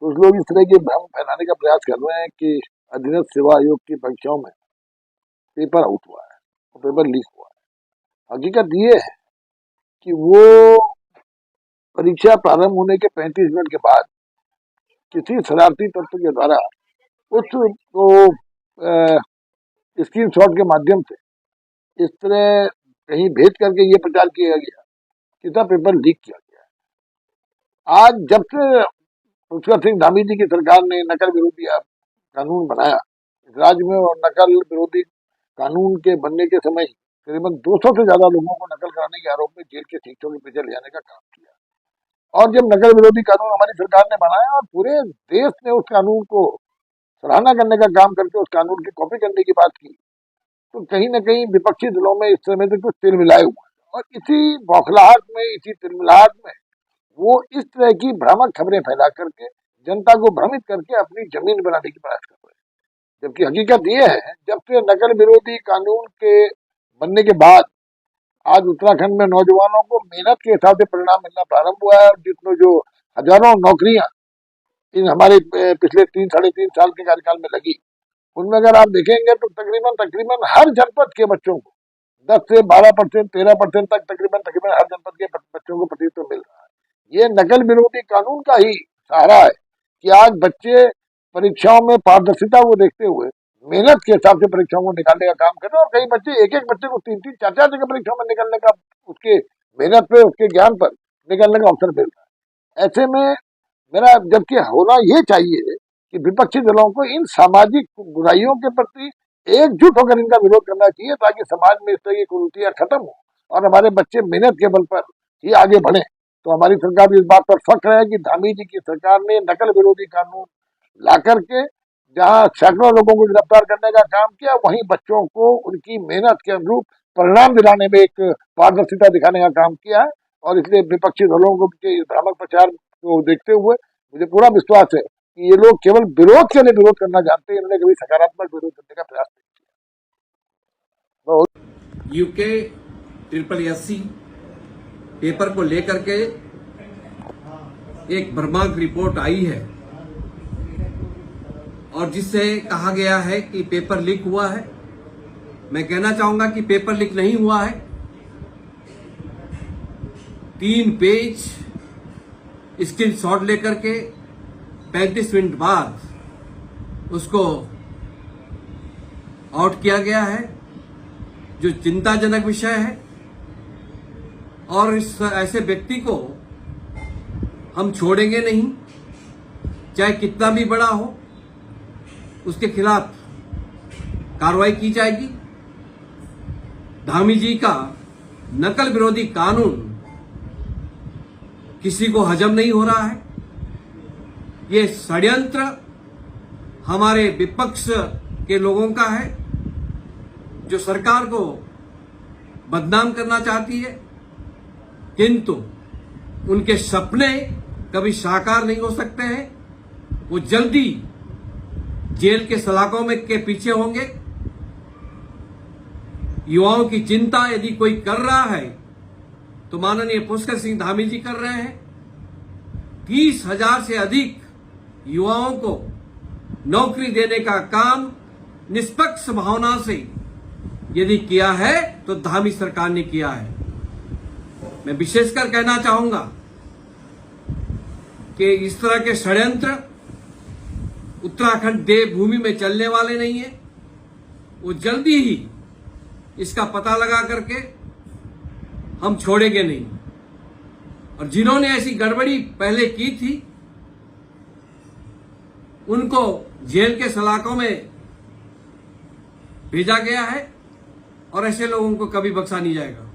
कुछ लोग इस तरह के भ्रम फैलाने का प्रयास कर रहे हैं कि अधीनस्थ सेवा आयोग की परीक्षाओं में पेपर आउट हुआ है और पेपर लीक हुआ है। हकीकत ये है कि वो परीक्षा प्रारंभ होने के 35 मिनट के बाद किसी शरारती तत्व के द्वारा उस तो स्क्रीन शॉट के माध्यम से इस तरह कहीं भेज करके ये प्रचार किया गया कि था पेपर लीक किया गया। आज जब से पुष्कर सिंह धामी जी की सरकार ने नकल विरोधी कानून बनाया इस राज्य में, और नकल विरोधी कानून के बनने के समय ही करीबन 200 से ज्यादा लोगों को नकल कराने के आरोप में जेल के शिक्षकों के पीछे ले जाने का काम किया। और जब नकल विरोधी कानून हमारी सरकार ने बनाया और पूरे देश ने उस कानून को सराहना करने का काम करके उस कानून की कॉपी करने की बात की, तो कहीं न कहीं विपक्षी दलों में इस समय से कुछ तिलमिलाए हुए हैं। और इसी बौखलाहट में, इसी तिलमिलाहट में वो इस तरह की भ्रामक खबरें फैला करके जनता को भ्रमित करके अपनी जमीन बनाने की प्रयास कर रहे हैं। जबकि हकीकत ये है, जब से नकल विरोधी कानून के बनने के बाद आज उत्तराखंड में नौजवानों को मेहनत के हिसाब से परिणाम मिलना प्रारंभ हुआ है, जिसमें जो हजारों नौकरियां इन हमारे पिछले 3-3.5 साल के कार्यकाल में लगी, उनमें अगर आप देखेंगे तो तकरीबन हर जनपद के बच्चों को 10 से 12%, 13% तक तकरीबन हर जनपद के बच्चों को प्रतिशत मिल रहा है। ये नकल विरोधी कानून का ही सहारा है कि आज बच्चे परीक्षाओं में पारदर्शिता को देखते हुए मेहनत के हिसाब से परीक्षाओं को निकालने का काम कर रहे हैं। और कई बच्चे एक बच्चे को 3-3, 4-4 जगह परीक्षाओं में निकलने का, उसके मेहनत पे, उसके ज्ञान पर निकलने का अवसर मिल रहा है। ऐसे में मेरा, जबकि होना ये चाहिए कि विपक्षी दलों को इन सामाजिक बुराइयों के प्रति एकजुट होकर इनका विरोध करना चाहिए, ताकि समाज में इस तरह की कुरीतियां खत्म हो और हमारे बच्चे मेहनत के बल पर ही आगे बढ़े। तो हमारी सरकार भी इस बात पर फख्र है कि धामी जी की सरकार ने नकल विरोधी कानून ला करके जहां सैकड़ों लोगों को गिरफ्तार करने का काम किया, वहीं बच्चों को उनकी मेहनत के अनुरूप परिणाम दिलाने में एक पारदर्शिता दिखाने का काम किया है। और इसलिए विपक्षी दलों को इस भ्रामक प्रचार को देखते हुए मुझे पूरा विश्वास है कि ये लोग केवल विरोध के लिए विरोध करना जानते हैं, इन्होंने कभी सकारात्मक विरोध करने का प्रयास नहीं किया। यूके SSC पेपर को लेकर के एक भ्रामक रिपोर्ट आई है और जिससे कहा गया है कि पेपर लीक हुआ है। मैं कहना चाहूंगा कि पेपर लीक नहीं हुआ है। 3 पेज स्क्रीन शॉट लेकर के 35 मिनट बाद उसको आउट किया गया है, जो चिंताजनक विषय है। और इस ऐसे व्यक्ति को हम छोड़ेंगे नहीं, चाहे कितना भी बड़ा हो, उसके खिलाफ कार्रवाई की जाएगी। धामी जी का नकल विरोधी कानून किसी को हजम नहीं हो रहा है। ये षड्यंत्र हमारे विपक्ष के लोगों का है, जो सरकार को बदनाम करना चाहती है, किंतु उनके सपने कभी साकार नहीं हो सकते हैं। वो जल्दी जेल के सलाखों में के पीछे होंगे। युवाओं की चिंता यदि कोई कर रहा है तो माननीय पुष्कर सिंह धामी जी कर रहे हैं। 30,000 से अधिक युवाओं को नौकरी देने का काम निष्पक्ष भावना से यदि किया है तो धामी सरकार ने किया है। मैं विशेषकर कहना चाहूंगा कि इस तरह के षड्यंत्र उत्तराखंड देवभूमि में चलने वाले नहीं है। वो जल्दी ही इसका पता लगा करके हम छोड़ेंगे नहीं। और जिन्होंने ऐसी गड़बड़ी पहले की थी उनको जेल के सलाखों में भेजा गया है और ऐसे लोगों को कभी बख्शा नहीं जाएगा।